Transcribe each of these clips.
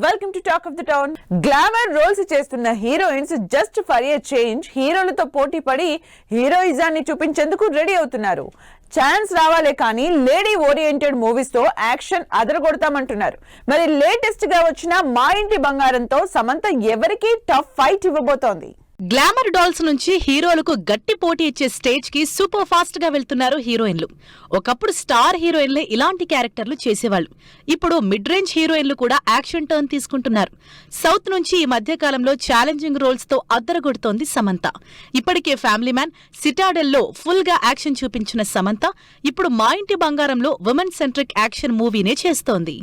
Welcome to talk of the town. Glamour roles చేస్తున్న heroines just for a change హీరోలతో పోటీ పడి హీరోయిజాన్ని చూపించేందుకు ready అవుతున్నారు. ఛాన్స్ రావాలే కానీ లేడీ ఓరియంటెడ్ మూవీస్ తో యాక్షన్ అదరగొడతామంటున్నారు. మరి లేటెస్ట్ గా వచ్చిన మా ఇంటి బంగారంతో సమంత ఎవరికి టఫ్ ఫైట్ ఇవ్వబోతోంది. గ్లామర్ డాల్స్ నుంచి హీరోలకు గట్టి పోటీ ఇచ్చే స్టేజ్ కి సూపర్ ఫాస్ట్ గా వెళ్తున్నారు హీరోయిన్లు. ఒకప్పుడు స్టార్ హీరోయిన్లే ఇలాంటి క్యారెక్టర్లు చేసేవాళ్లు. ఇప్పుడు మిడ్ రేంజ్ హీరోయిన్లు కూడా యాక్షన్ టర్న్ తీసుకుంటున్నారు. సౌత్ నుంచి ఈ మధ్య కాలంలో ఛాలెంజింగ్ రోల్స్ తో అద్దరగొడుతోంది సమంత. ఇప్పటికే ఫ్యామిలీ మ్యాన్, సిటాడెల్లో ఫుల్ గా యాక్షన్ చూపించిన సమంత ఇప్పుడు మా ఇంటి బంగారంలో ఉమెన్ సెంట్రిక్ యాక్షన్ మూవీనే చేస్తోంది.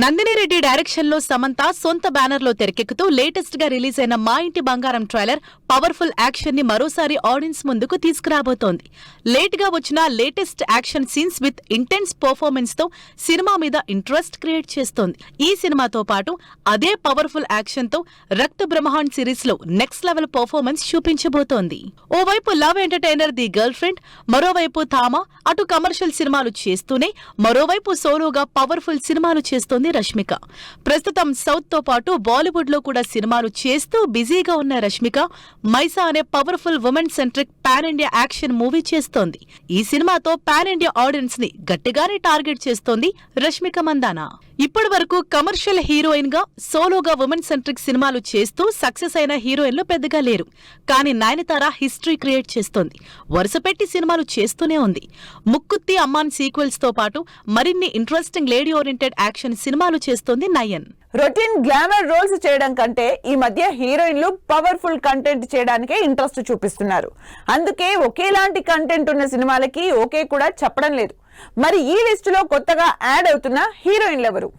నందిని రెడ్డి డైరెక్షన్ లో సమంత సొంత బ్యానర్ లో తెరకెక్కుతూ లేటెస్ట్ గా రిలీజ్ అయిన మా ఇంటి బంగారం ట్రైలర్ పవర్ఫుల్ యాక్షన్ ని మరోసారి ఆడియన్స్ ముందుకు తీసుకురాబోతోంది. లేట్ గా వచ్చిన latest action scenes with intense performance తో సినిమా మీద ఇంట్రెస్ట్ క్రియేట్ చేస్తోంది. ఈ సినిమాతో పాటు అదే పవర్ఫుల్ యాక్షన్ తో రక్త బ్రహ్మాండ్ సిరీస్ లో నెక్స్ట్ లెవెల్ పర్ఫార్మెన్స్ చూపించబోతోంది. ఓవైపు love entertainer the girl friend, మరోవైపు థామా, అటు కమర్షియల్ సినిమాలు చేస్తూనే మరోవైపు సోలోగా పవర్ఫుల్ సినిమాలు చేస్తోంది రష్మిక. ప్రస్తుతం సౌత్ తో పాటు బాలీవుడ్ లో కూడా సినిమాలు చేస్తూ బిజీగా ఉన్న రష్మిక మైసా అనే powerful women centric pan India action movie చేస్తోంది. ఈ సినిమాతో పాన్ ఇండియా ఆడియన్స్ ని గట్టిగానే టార్గెట్ చేస్తోంది రష్మిక మందాన. ఇప్పటి వరకు కమర్షియల్ హీరోయిన్ గా సోలోగా ఉమెన్ సెంట్రిక్ సినిమాలు చేస్తూ సక్సెస్ అయిన హీరోయిన్లు పెద్దగా లేరు. కానీ నయనతార హిస్టరీ క్రియేట్ చేస్తోంది. వరుసపెట్టి సినిమాలు చేస్తూనే ఉంది. ముక్కుత్తి అమ్మాన్ సీక్వెల్స్ తో పాటు మరిన్ని ఇంట్రెస్టింగ్ లేడీ ఓరియంటెడ్ యాక్షన్ సినిమాలు చేస్తోంది నయన్. రొటీన్ గ్లామర్ రోల్స్ చేయడం కంటే ఈ మధ్య హీరోయిన్లు పవర్ఫుల్ కంటెంట్ చేయడానికే ఇంట్రెస్ట్ చూపిస్తున్నారు. అందుకే ఒకేలాంటి కంటెంట్ ఉన్న సినిమాలకి ఓకే కూడా చెప్పడం లేదు. మరి ఈ లిస్టులో కొత్తగా యాడ్ అవుతున్న హీరోయిన్లు ఎవరు?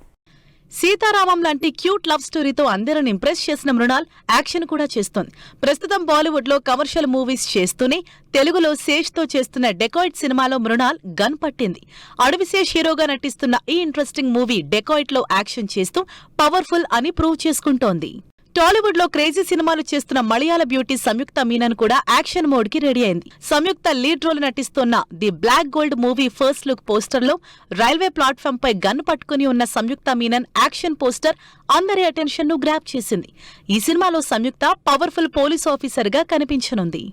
సీతారామం లాంటి క్యూట్ లవ్ స్టోరీతో అందరిని ఇంప్రెస్ చేసిన మృణాల్ యాక్షన్ కూడా చేస్తోంది. ప్రస్తుతం బాలీవుడ్ లో కమర్షియల్ మూవీస్ చేస్తూనే తెలుగులో శేష్ తో చేస్తున్న డెకాయిట్ సినిమాలో మృణాల్ గన్ పట్టింది. అడవిశేష్ హీరోగా నటిస్తున్న ఈ ఇంట్రెస్టింగ్ మూవీ డెకాయిట్ లో యాక్షన్ చేస్తూ పవర్ఫుల్ అని ప్రూవ్ చేసుకుంటోంది. టాలీవుడ్ లో క్రేజీ సినిమాలు చేస్తున్న మలయాళ బ్యూటీ సంయుక్త మీనన్ కూడా యాక్షన్ మోడ్ కి రెడీ అయింది. సంయుక్త లీడ్ రోల్ నటిస్తున్న the black gold movie first look poster లో రైల్వే ప్లాట్ఫామ్ పై గన్ పట్టుకుని ఉన్న సంయుక్త మీనన్ యాక్షన్ పోస్టర్ అందరి అటెన్షన్ ను గ్రాప్ చేసింది. ఈ సినిమాలో సంయుక్త పవర్ఫుల్ పోలీస్ ఆఫీసర్ గా కనిపించనుంది.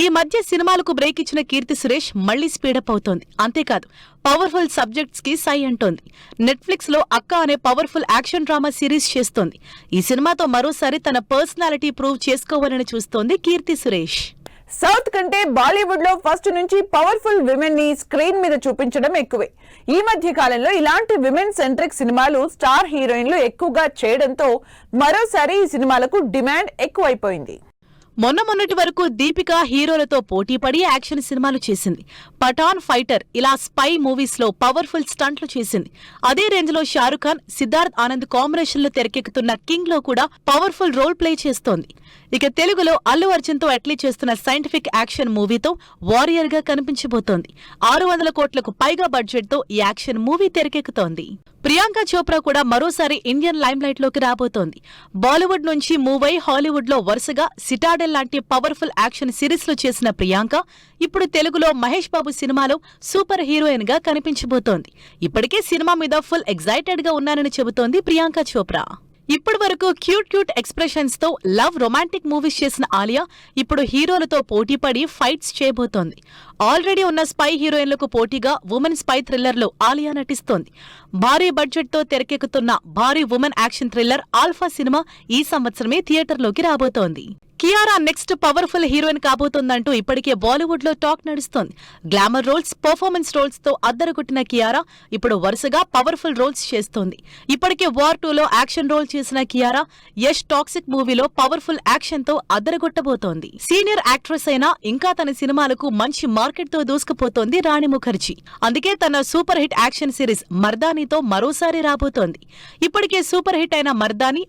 ఈ మధ్య సినిమాలకు బ్రేక్ ఇచ్చిన కీర్తి సురేష్ మళ్లీ స్పీడప్ అవుతోంది. అంతేకాదు పవర్ఫుల్ సబ్జెక్ట్స్ కి సై అంటోంది. నెట్ఫ్లిక్స్ లో అక్క అనే పవర్ఫుల్ యాక్షన్ డ్రామా సిరీస్ చేస్తోంది. ఈ సినిమాతో మరోసారి తన పర్సనాలిటీ ప్రూవ్ చేసుకోవాలని చూస్తోంది కీర్తి సురేష్. సౌత్ కంటే బాలీవుడ్ లో ఫస్ట్ నుంచి పవర్ఫుల్ విమెన్ ని స్క్రీన్ మీద చూపించడం ఎక్కువే. ఈ మధ్య కాలంలో ఇలాంటి విమెన్ సెంట్రిక్ సినిమాలు స్టార్ హీరోయిన్లు ఎక్కువగా చేయడంతో మరోసారి ఈ సినిమాలకు డిమాండ్ ఎక్కువైపోయింది. మొన్నటి వరకు దీపిక హీరోలతో పోటీపడి యాక్షన్ సినిమాలు చేసింది. పఠాన్, ఫైటర్ ఇలా స్పై మూవీస్ లో పవర్ఫుల్ స్టంట్లు చేసింది. అదే రేంజ్ లో షారుఖ్ ఖాన్, సిద్ధార్థ్ ఆనంద్ కాంబినేషన్ లో తెరకెక్కుతున్న కింగ్ లో కూడా పవర్ఫుల్ రోల్ ప్లే చేస్తోంది. ఇక తెలుగులో అల్లు అర్జున్ తో అట్లీ చేస్తున్న సైంటిఫిక్ యాక్షన్ మూవీతో వారియర్ గా కనిపించబోతోంది. 600 కోట్లకు పైగా బడ్జెట్ తో ఈ యాక్షన్ మూవీ తెరకెక్కుతోంది. ప్రియాంక చోప్రా కూడా మరోసారి ఇండియన్ లైమ్ లైట్ లోకి రాబోతోంది. బాలీవుడ్ నుంచి మూవ్ అయి హాలీవుడ్ లో వరుసగా సిటాడెల్ లాంటి పవర్ఫుల్ యాక్షన్ సిరీస్ లో చేసిన ప్రియాంక ఇప్పుడు తెలుగులో మహేష్ బాబు సినిమాలో సూపర్ హీరోయిన్ గా కనిపించబోతోంది. ఇప్పటికే సినిమా మీద ఫుల్ ఎగ్జైటెడ్ గా ఉన్నానని చెబుతోంది ప్రియాంక చోప్రా. ఇప్పటి వరకు క్యూట్ ఎక్స్ప్రెషన్స్ తో లవ్ రొమాంటిక్ మూవీస్ చేసిన ఆలియా ఇప్పుడు హీరోలతో పోటీపడి ఫైట్స్ చేయబోతోంది. ఆల్రెడీ ఉన్న స్పై హీరోయిన్లకు పోటీగా ఉమెన్ స్పై థ్రిల్లర్ లో ఆలియా నటిస్తోంది. భారీ బడ్జెట్ తో తెరకెక్కుతున్న భారీ women action thriller alpha cinema ఈ సంవత్సరమే థియేటర్లోకి రాబోతోంది. కియారా నెక్స్ట్ పవర్ఫుల్ హీరోయిన్ కాబోతోందంటూ ఇప్పటికే బాలీవుడ్ లో టాక్ నడుస్తోంది. గ్లామర్ రోల్స్, పర్ఫార్మెన్స్ రోల్స్ తో అద్దరగొట్టిన కియారా ఇప్పుడు వరుసగా పవర్ఫుల్ రోల్స్ చేస్తోంది. ఇప్పటికే వార్ 2 లో యాక్షన్ రోల్ చేసిన కియారా యష్ టాక్సిక్ మూవీలో పవర్ఫుల్ యాక్షన్ తో అద్దరగొట్టబోతోంది. సీనియర్ యాక్ట్రెస్ అయినా ఇంకా తన సినిమాలకు మంచి మార్కెట్ తో దూసుకుపోతోంది రాణి ముఖర్జీ. అందుకే తన సూపర్ హిట్ యాక్షన్ సిరీస్ మర్దానీతో మరోసారి రాబోతోంది. ఇప్పటికే సూపర్ హిట్ అయిన మర్దానీ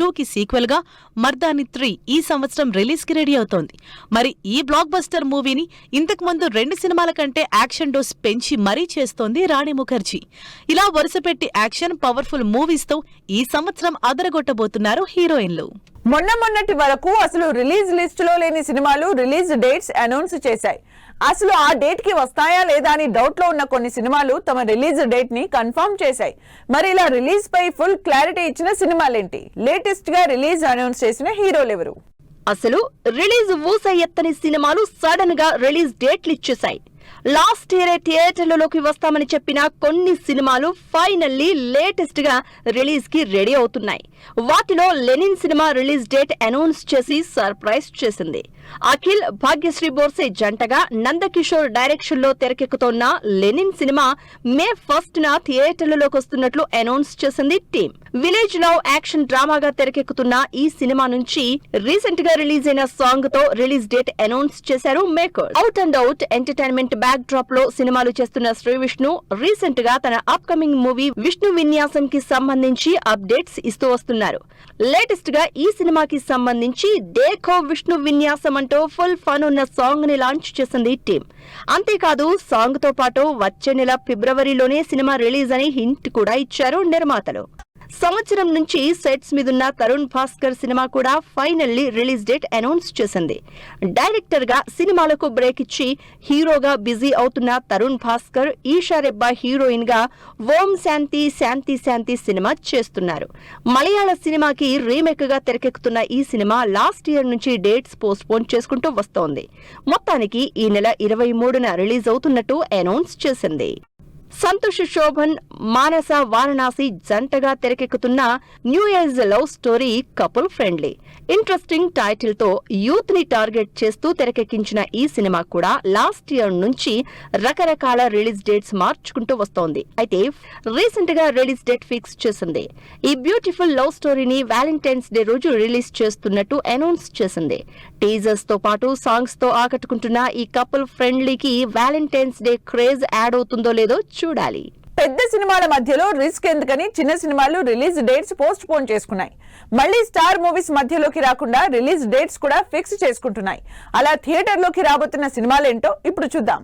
2 కి సీక్వెల్ గా మర్దానీ 3 ఈ సంవత్సరం రిలీజ్ కి రెడీ అవుతోంది. మరి ఈ బ్లాక్ బస్టర్ మూవీని ఇంతకు ముందు 2 సినిమాల కంటే యాక్షన్ డోస్ పెంచి మరీ చేస్తోంది రాణి ముఖర్జీ. ఇలా వరుసపెట్టి యాక్షన్ పవర్ఫుల్ మూవీస్ తో ఈ సంవత్సరం అదరగొట్టబోతున్నారు హీరోయిన్లు. మొన్నటి వరకు అసలు రిలీజ్ లిస్ట్ లో లేని సినిమాలు రిలీజ్ డేట్స్ అనౌన్స్ చేశాయి. అసలు ఆ డేట్ కి వస్తాయా లేదా అని డౌట్ లో ఉన్న కొన్ని సినిమాలు తమ రిలీజ్ డేట్ ని కన్ఫర్మ్ చేశాయి. మరి ఇలా రిలీజ్ పై ఫుల్ క్లారిటీ ఇచ్చిన సినిమాలేంటి? లేటెస్ట్ గా రిలీజ్ అనౌన్స్ చేసిన హీరోలు ఎవరు? అసలు రిలీజ్ ఊస ఎత్తని సినిమాలు సడన్ గా రిలీజ్ డేట్లు ఇచ్చేశాయి. లాస్ట్ ఇయర్ థియేటర్లలోకి వస్తామని చెప్పిన కొన్ని సినిమాలు ఫైనల్లీ లేటెస్ట్ గా రిలీజ్ కి రెడీ అవుతున్నాయి. వాటిలో లెనిన్ సినిమా రిలీజ్ డేట్ అనౌన్స్ చేసి సర్ప్రైజ్ చేసింది. అఖిల్, భాగ్యశ్రీ బోర్సే జంటగా నందకిషోర్ డైరెక్షన్ లో తెరకెక్కుతోన్న లెనిన్ సినిమా మే 1న థియేటర్లలోకి వస్తున్నట్లు అనౌన్స్ చేసింది టీమ్. విలేజ్ లవ్ యాక్షన్ డ్రామాగా తెరకెక్కుతున్న ఈ సినిమా నుంచి రీసెంట్ గా రిలీజ్ అయిన సాంగ్ తో రిలీజ్ డేట్ అనౌన్స్ చేశారు makers. Out and out entertainment back drop లో సినిమాలు చేస్తున్న శ్రీ విష్ణు రీసెంట్ గా తన అప్ కమింగ్ మూవీ విష్ణు విన్యాసం కి సంబంధించి అప్డేట్స్ ఇస్తూ వస్తున్నారు. లేటెస్ట్ గా ఈ సినిమాకి సంబంధించి దేఖో విష్ణు విన్యాసం అంటూ ఫుల్ ఫన్ ఉన్న సాంగ్ ని లాంచ్ చేసింది టీమ్. అంతేకాదు సాంగ్ తో పాటు వచ్చే నెల ఫిబ్రవరిలోనే సినిమా రిలీజ్ అని హింట్ కూడా ఇచ్చారు నిర్మాతలు. సంవత్సరం నుంచి సెట్స్ మీదున్న తరుణ్ భాస్కర్ సినిమా కూడా ఫైనల్లీ రిలీజ్ డేట్ అనౌన్స్ చేసింది. డైరెక్టర్ గా సినిమాలకు బ్రేక్ ఇచ్చి హీరోగా బిజీ అవుతున్న తరుణ్ భాస్కర్ ఈషా రెబ్బా హీరోయిన్ గా ఓం శాంతి శాంతి శాంతి సినిమా చేస్తున్నారు. మలయాళ సినిమాకి రీమేక్ గా తెరకెక్కుతున్న ఈ సినిమా లాస్ట్ ఇయర్ నుంచి డేట్స్ పోస్ట్ పోన్ చేసుకుంటూ వస్తోంది. మొత్తానికి ఈ నెల 23న రిలీజ్ అవుతున్నట్టు అనౌన్స్ చేసింది. సంతోష్ శోభన్, మానస వారణాసి జంటగా తెరకెక్కుతున్న new age love story couple friendly. Interesting title తో యూత్ ని టార్గెట్ చేస్తూ తెరకెక్కించిన ఈ సినిమా కూడా లాస్ట్ ఇయర్ నుంచి రకరకాల రిలీజ్ డేట్స్ మార్చుకుంటూ వస్తోంది. అయితే రీసెంట్ గా రిలీజ్ డేట్ ఫిక్స్ చేసింది. ఈ బ్యూటిఫుల్ లవ్ స్టోరీని వ్యాలంటైన్స్ డే రోజు రిలీజ్ చేస్తున్నట్టు అనౌన్స్ చేసింది. టీజర్స్ తో పాటు సాంగ్స్ తో ఆకట్టుకుంటున్న ఈ కపుల్ ఫ్రెండ్లీకి వ్యాలంటైన్స్ డే క్రేజ్ యాడ్ అవుతుందో లేదో చూడాలి. పెద్ద సినిమాల మధ్యలో రిస్క్ ఎందుకని చిన్న సినిమాలు రిలీజ్ డేట్స్ పోస్ట్ పోన్ చేసుకున్నాయి. మళ్ళీ స్టార్ మూవీస్ మధ్యలోకి రాకుండా రిలీజ్ డేట్స్ కూడా ఫిక్స్ చేసుకుంటున్నాయి. అలా థియేటర్లోకి రాబోతున్న సినిమాలేంటో ఇప్పుడు చూద్దాం.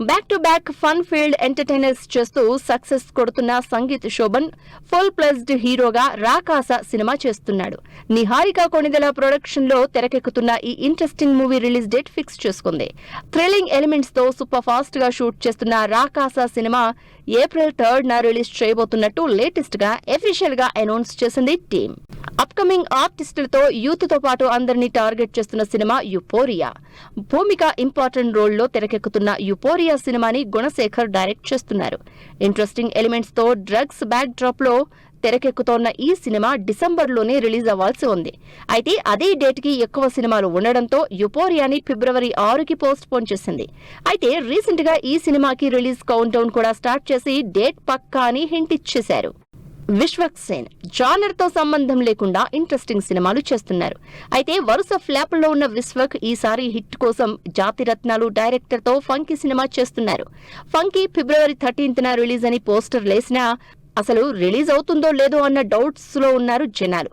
Back to back fun field entertainers చేస్తూ సక్సెస్ కొడుతున్న సంగీత్ శోభన్ ఫుల్ ప్లెజ్డ్ హీరోగా రాకాస సినిమా చేస్తున్నాడు. నిహారిక కొణిదెల ప్రొడక్షన్ లో తెరకెక్కుతున్న ఈ interesting movie release date fix చేసుకుంది. థ్రిల్లింగ్ ఎలిమెంట్స్ తో సూపర్ ఫాస్ట్ గా షూట్ చేస్తున్న రాకాస సినిమా ఏప్రిల్ 3న రిలీజ్ చేయబోతున్నట్టు లేటెస్ట్ గా అఫీషియల్ గా అనౌన్స్ చేసింది టీమ్. అప్కమింగ్ ఆర్టిస్టులతో యూత్ తో పాటు అందరినీ టార్గెట్ చేస్తున్న సినిమా యుపోరియా. భూమిక ఇంపార్టెంట్ రోల్ లో తెరకెక్కుతున్న యుపోరియా సినిమాని గుణశేఖర్ డైరెక్ట్ చేస్తున్నారు. ఇంట్రెస్టింగ్ ఎలిమెంట్స్ తో డ్రగ్స్ బ్యాక్ డ్రాప్ లో తెరకెక్కుతోన్న ఈ సినిమా డిసెంబర్లోనే రిలీజ్ అవ్వాల్సి ఉంది. అయితే అదే డేట్ కి ఎక్కువ సినిమాలు ఉండడంతో యుపోరియాని ఫిబ్రవరి 6కి పోస్ట్ పోన్ చేసింది. అయితే రీసెంట్ గా ఈ సినిమాకి రిలీజ్ కౌంట్ డౌన్ కూడా స్టార్ట్ చేసి డేట్ పక్కా అని హింట్ ఇచ్చేశారు. విశ్వక్ సేన్ జానర్ తో సంబంధం లేకుండా ఇంట్రెస్టింగ్ సినిమాలు చేస్తున్నారు. అయితే వరుస ఫ్లాపుల్లో ఉన్న విశ్వక్ ఈసారి హిట్ కోసం జాతిరత్నాలు డైరెక్టర్ తో ఫంకీ సినిమా చేస్తున్నారు. ఫంకీ ఫిబ్రవరి 13న రిలీజ్ అని పోస్టర్ లేసినా అసలు రిలీజ్ అవుతుందో లేదో అన్న డౌట్స్ లో ఉన్నారు జనాలు.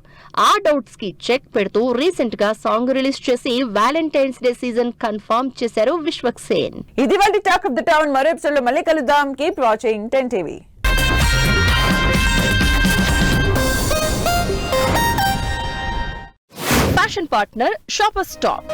ఆ డౌట్స్ కి చెక్ పెడుతూ రీసెంట్ గా సాంగ్ రిలీజ్ చేసి వ్యాలంటైన్స్ డే సీజన్ కన్ఫర్మ్ చేశారు విశ్వక్ సేన్. ఇది వాళ్ళ టాక్ ఆఫ్ ద టౌన్. మరో ఎపిసోడ్ లో మళ్ళీ కలుద్దాం. Keep watching 10 TV. Fashion partner shopper stop.